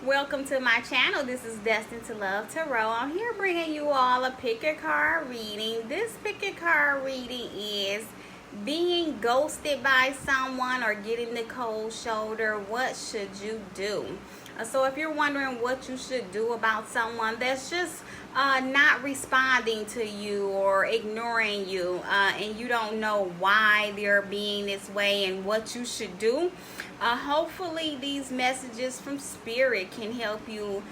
Welcome to my channel. This is Destined to Love Tarot. I'm here bringing you all a pick a card reading. This pick a card reading is being ghosted by someone or getting the cold shoulder. What should you do? So if you're wondering what you should do about someone that's just not responding to you or ignoring you, and you don't know why they're being this way and what you should do, hopefully these messages from Spirit can help you,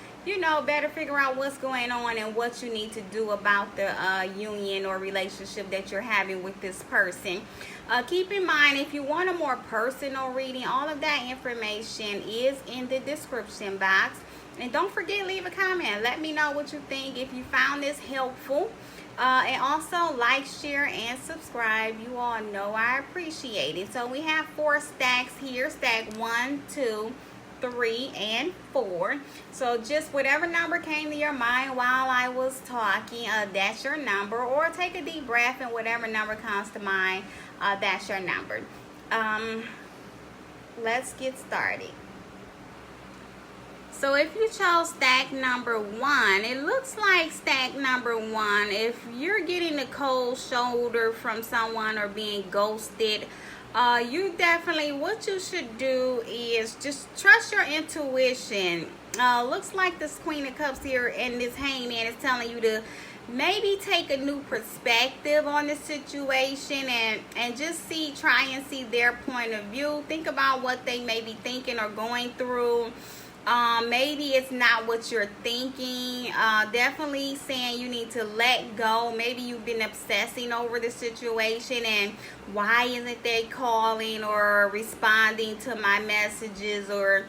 better figure out what's going on and what you need to do about the union or relationship that you're having with this person. Keep in mind, if you want a more personal reading, all of that information is in the description box. And don't forget, leave a comment. Let me know what you think if you found this helpful. And also like, share, and subscribe. You all know I appreciate it. So we have 4 stacks here. Stack 1, 2, 3, and 4. So just whatever number came to your mind while I was talking, that's your number. Or take a deep breath and whatever number comes to mind, that's your number. Let's get started. So if you chose stack number 1, it looks like stack number 1, if you're getting a cold shoulder from someone or being ghosted, you definitely, what you should do is just trust your intuition. Looks like this Queen of Cups here and this Hangman is telling you to maybe take a new perspective on the situation and just try and see their point of view. Think about what they may be thinking or going through. Maybe it's not what you're thinking. Definitely saying you need to let go. Maybe you've been obsessing over the situation and why isn't they calling or responding to my messages or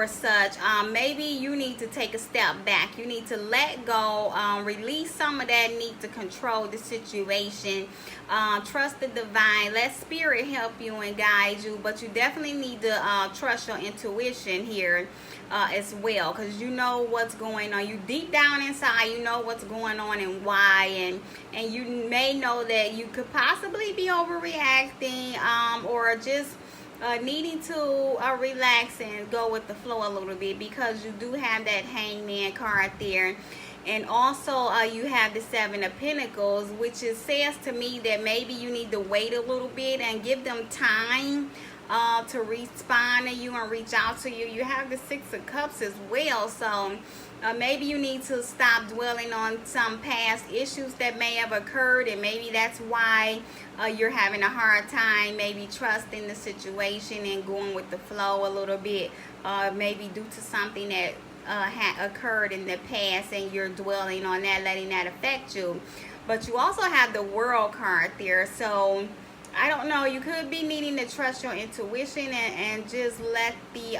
such. Maybe you need to take a step back. You need to let go, release some of that need to control the situation. Trust the divine. Let Spirit help you and guide you, but you definitely need to trust your intuition here as well, because you know what's going on. You deep down inside, you know what's going on and why, and you may know that you could possibly be overreacting, or just needing to relax and go with the flow a little bit, because you do have that Hangman card there. And also you have the 7 of Pentacles, which says to me that maybe you need to wait a little bit and give them time to respond to you and reach out to you. You have the 6 of Cups as well, so maybe you need to stop dwelling on some past issues that may have occurred, and maybe that's why you're having a hard time maybe trusting the situation and going with the flow a little bit, maybe due to something that had occurred in the past and you're dwelling on that, letting that affect you. But you also have the World card there, so I don't know, you could be needing to trust your intuition and just let the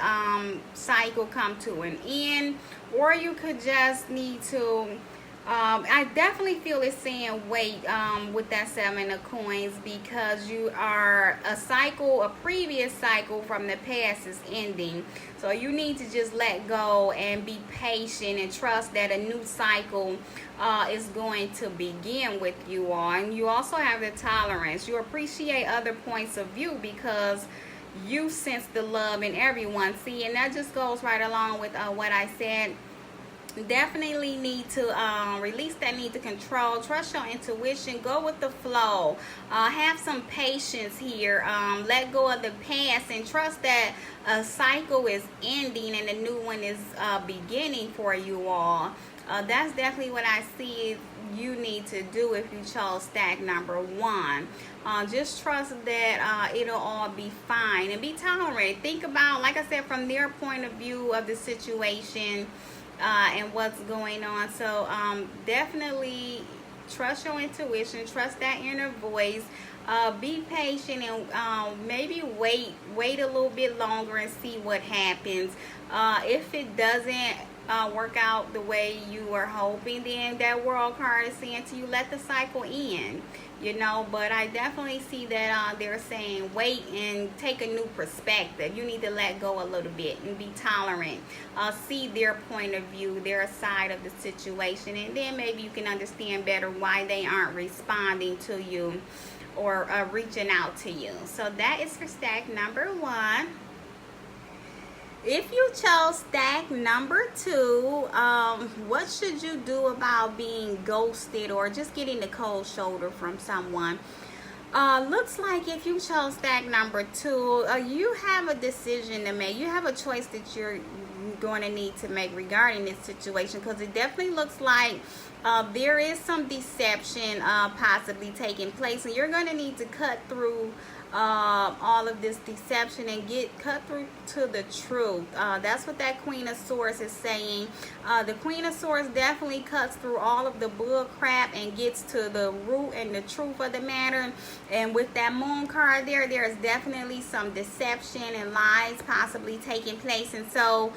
cycle come to an end, or you could just need to I definitely feel it's saying wait with that 7 of Coins, because you are a previous cycle from the past is ending. So you need to just let go and be patient and trust that a new cycle is going to begin with you all. And you also have the Tolerance. You appreciate other points of view because you sense the love in everyone. See, and that just goes right along with what I said. Definitely need to release that need to control. Trust your intuition. Go with the flow. Have some patience here. Let go of the past and trust that a cycle is ending and a new one is beginning for you all. That's definitely what I see you need to do if you chose stack number 1. Just trust that it'll all be fine, and be tolerant. Think about, like I said, from their point of view of the situation and what's going on. So definitely trust your intuition, trust that inner voice, be patient, and maybe wait a little bit longer and see what happens. If it doesn't work out the way you were hoping, then that World card is saying to you, let the cycle end. But I definitely see that they're saying wait and take a new perspective. You need to let go a little bit and be tolerant. See their point of view, their side of the situation, and then maybe you can understand better why they aren't responding to you or reaching out to you. So that is for stack number 1. If you chose stack number 2, what should you do about being ghosted or just getting the cold shoulder from someone? Looks like if you chose stack number 2, you have a decision to make. You have a choice that you're going to need to make regarding this situation, because it definitely looks like there is some deception possibly taking place, and you're going to need to cut through all of this deception and cut through to the truth. That's what that Queen of Swords is saying. The Queen of Swords definitely cuts through all of the bull crap and gets to the root and the truth of the matter. And with that Moon card there is definitely some deception and lies possibly taking place. And so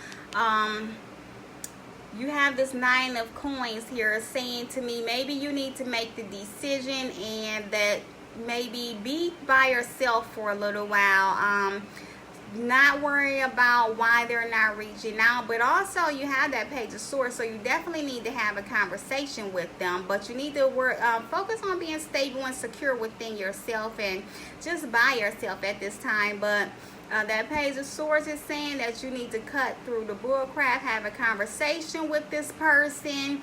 you have this Nine of Coins here saying to me, maybe you need to make the decision and that maybe be by yourself for a little while. Not worry about why they're not reaching out, but also you have that Page of Swords, so you definitely need to have a conversation with them, but you need to focus on being stable and secure within yourself and just by yourself at this time. But that Page of Swords is saying that you need to cut through the bullcrap, have a conversation with this person.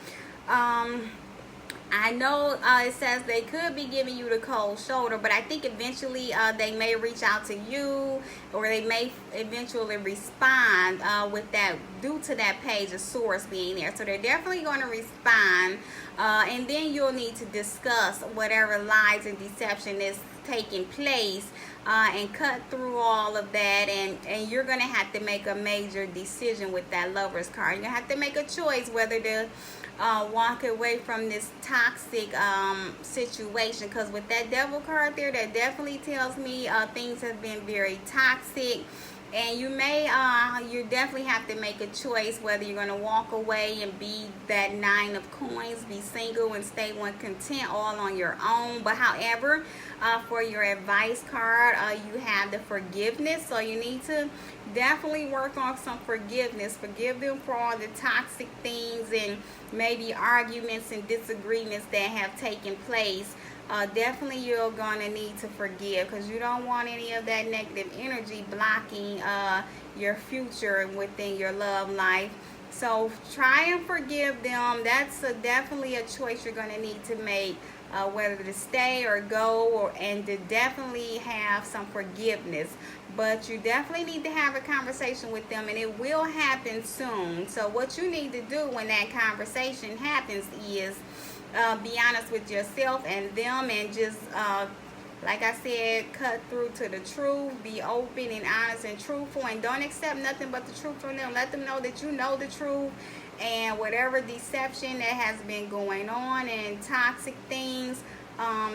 I know it says they could be giving you the cold shoulder, but I think eventually they may reach out to you, or they may eventually respond with that, due to that Page of Swords being there. So they're definitely going to respond, and then you'll need to discuss whatever lies and deception is taking place and cut through all of that, and you're going to have to make a major decision with that Lovers card. You're going to have to make a choice whether to walk away from this toxic situation, because with that Devil card there, that definitely tells me things have been very toxic, and you definitely have to make a choice whether you're going to walk away and be that Nine of Coins, be single and stable and content all on your own. But however, for your advice card, you have the forgiveness, so you need to definitely work on some forgiveness. Forgive them for all the toxic things and maybe arguments and disagreements that have taken place. Definitely you're going to need to forgive, because you don't want any of that negative energy blocking your future within your love life. So try and forgive them. That's definitely a choice you're going to need to make, whether to stay or go, and to definitely have some forgiveness. But you definitely need to have a conversation with them, and it will happen soon. So what you need to do when that conversation happens is be honest with yourself and them, and just like I said, cut through to the truth. Be open and honest and truthful, and don't accept nothing but the truth from them. Let them know that you know the truth, and whatever deception that has been going on and toxic things,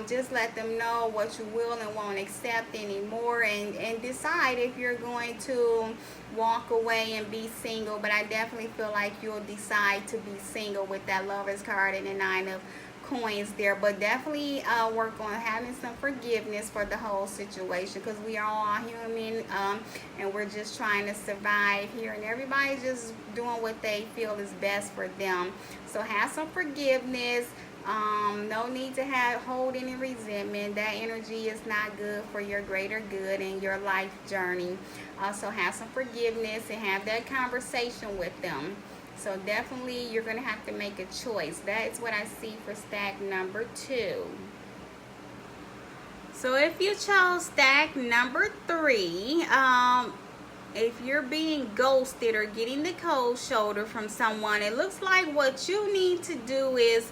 just let them know what you will and won't accept anymore, and decide if you're going to walk away and be single. But I definitely feel like you'll decide to be single with that Lovers card and the Nine of Coins there. But definitely work on having some forgiveness for the whole situation, because we are all human, and we're just trying to survive here, and everybody's just doing what they feel is best for them. So have some forgiveness. No need to hold any resentment. That energy is not good for your greater good and your life journey. So have some forgiveness and have that conversation with them. So definitely you're going to have to make a choice. That is what I see for stack number 2. So if you chose stack number 3, if you're being ghosted or getting the cold shoulder from someone, it looks like what you need to do is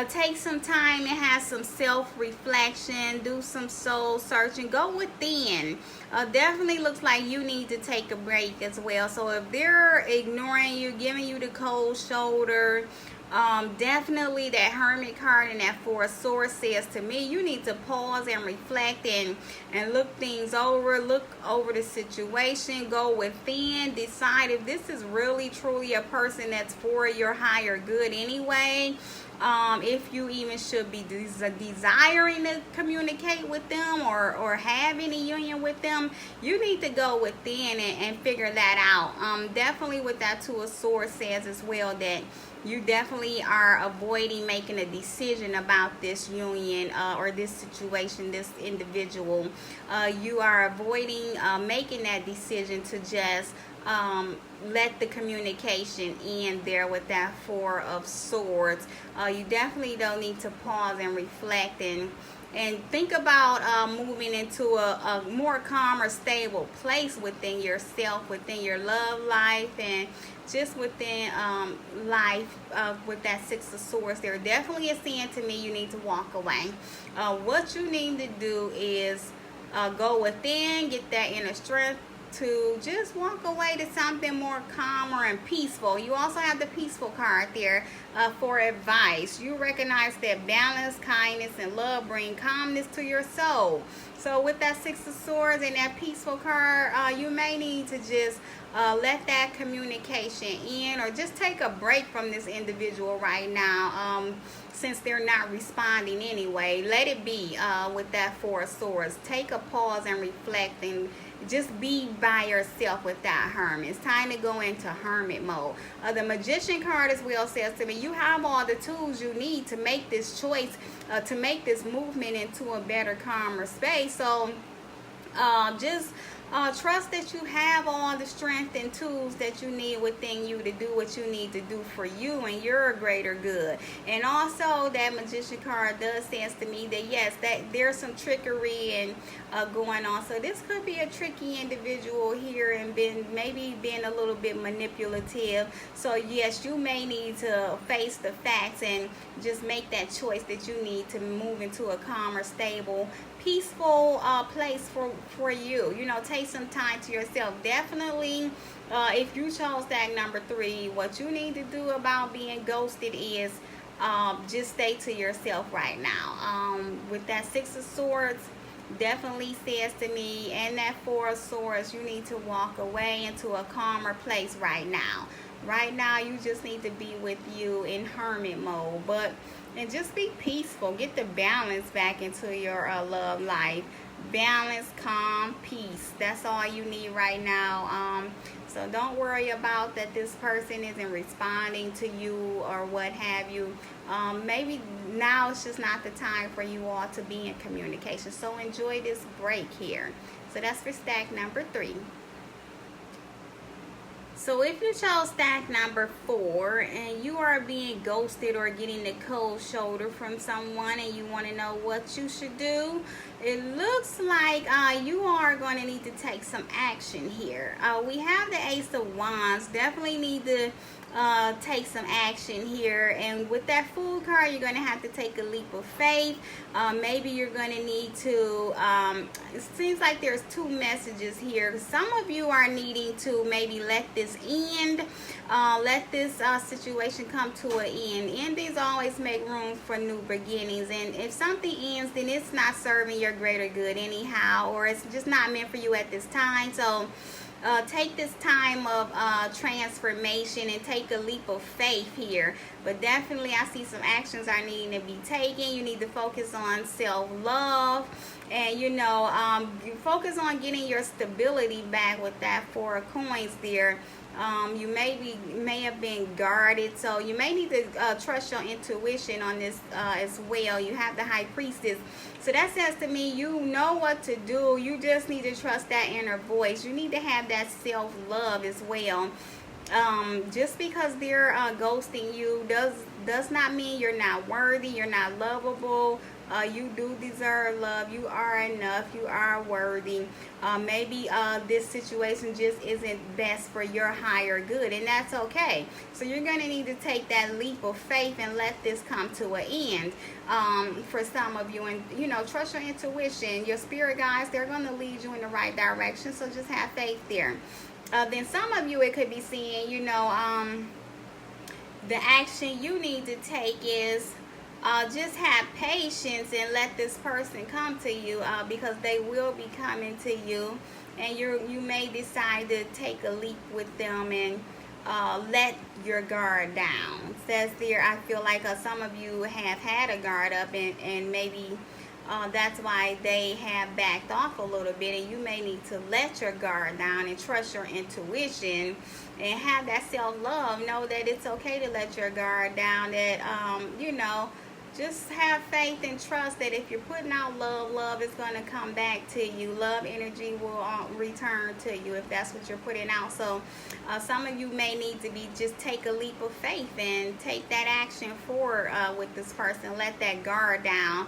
take some time and have some self-reflection, do some soul searching, go within. Definitely looks like you need to take a break as well. So if they're ignoring you, giving you the cold shoulder, definitely that Hermit card and that Four of Swords says to me, you need to pause and reflect and look things over, look over the situation, go within, decide if this is really truly a person that's for your higher good anyway. If you even should be desiring to communicate with them or have any union with them, you need to go within and figure that out. Definitely with that Two of Swords says as well that you definitely are avoiding making a decision about this union or this situation, this individual. You are avoiding making that decision to just let the communication end there with that Four of Swords. You definitely don't need to pause and reflect and think about moving into a more calm or stable place within yourself, within your love life, and just within life with that Six of Swords. There definitely is saying to me you need to walk away. What you need to do is go within, get that inner strength to just walk away to something more calmer and peaceful. You also have the Peaceful card there for advice. You recognize that balance, kindness, and love bring calmness to your soul. So with that Six of Swords and that Peaceful card, you may need to just let that communication in, or just take a break from this individual right now, since they're not responding anyway. Let it be with that Four of Swords. Take a pause and reflect, and just be by yourself with that Hermit. It's time to go into Hermit mode. The Magician card as well says to me, you have all the tools you need to make this choice, to make this movement into a better, calmer space. So just trust that you have all the strength and tools that you need within you to do what you need to do for you and your greater good. And also that Magician card does says to me that yes, that there's some trickery and going on. So this could be a tricky individual here and maybe being a little bit manipulative. So yes, you may need to face the facts and just make that choice that you need to move into a calmer, stable, peaceful place for you. You know, take some time to yourself. Definitely, if you chose that number 3, what you need to do about being ghosted is just stay to yourself right now. With that Six of Swords, definitely says to me, and that Four of Swords, you need to walk away into a calmer place right now. Right now, you just need to be with you in Hermit mode, and just be peaceful. Get the balance back into your love life. Balance, calm, peace. That's all you need right now. So don't worry about that this person isn't responding to you or what have you. Maybe now it's just not the time for you all to be in communication. So enjoy this break here. So that's for stack number 3. So if you chose stack number 4 and you are being ghosted or getting the cold shoulder from someone and you want to know what you should do, it looks like you are going to need to take some action here. We have the Ace of Wands. Definitely need to take some action here, and with that Fool card, you're going to have to take a leap of faith. Maybe you're going to need to it seems like there's 2 messages here. Some of you are needing to maybe let this end, let this situation come to an end. Endings always make room for new beginnings, and if something ends, then it's not serving your greater good anyhow, or it's just not meant for you at this time. So take this time of transformation and take a leap of faith here. But definitely I see some actions are needing to be taken. You need to focus on self-love, and you know, you focus on getting your stability back with that Four of Coins there. You may have been guarded, so you may need to trust your intuition on this as well. You have the High Priestess, so that says to me you know what to do. You just need to trust that inner voice. You need to have that self-love as well. Just because they're ghosting you does not mean you're not worthy, you're not lovable. You do deserve love. You are enough. You are worthy. Maybe this situation just isn't best for your higher good, and that's okay. So you're going to need to take that leap of faith and let this come to an end for some of you. And, you know, trust your intuition. Your spirit guides, they're going to lead you in the right direction, so just have faith there. Then some of you, it could be seeing, you know, the action you need to take is just have patience and let this person come to you, because they will be coming to you, and you may decide to take a leap with them and let your guard down. It says there, I feel like some of you have had a guard up, and maybe that's why they have backed off a little bit, and you may need to let your guard down and trust your intuition and have that self-love. Know that it's okay to let your guard down, that you know, just have faith and trust that if you're putting out love, love is going to come back to you. Love energy will return to you if that's what you're putting out. So some of you may need to just take a leap of faith and take that action forward with this person. Let that guard down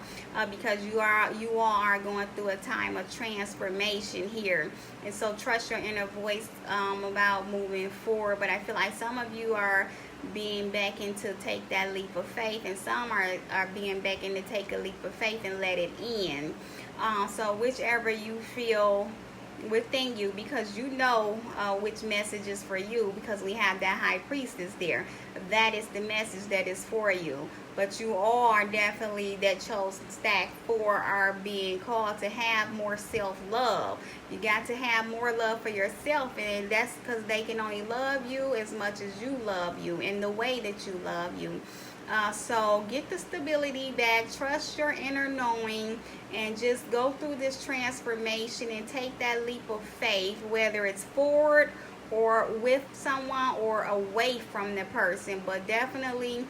because you all are going through a time of transformation here. And so trust your inner voice about moving forward. But I feel like some of you are being beckoned to take that leap of faith, and some are being beckoned to take a leap of faith and let it in. So whichever you feel within you, because you know which message is for you, because we have that high priestess there. That is the message that is for you. But you all are definitely, that chose stack 4, are being called to have more self-love. You got to have more love for yourself, and that's because they can only love you as much as you love you in the way that you love you. So get the stability back, trust your inner knowing, and just go through this transformation and take that leap of faith, whether it's forward or with someone or away from the person. But definitely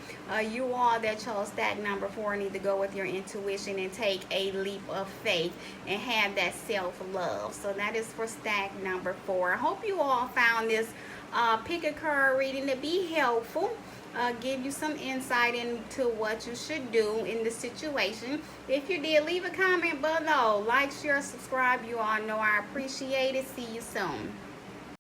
you all that chose stack number 4 need to go with your intuition and take a leap of faith and have that self-love. So that is for stack number 4. I hope you all found this pick a card reading to be helpful. Give you some insight into what you should do in the situation. If you did, leave a comment below. Like, share, subscribe. You all know I appreciate it. See you soon.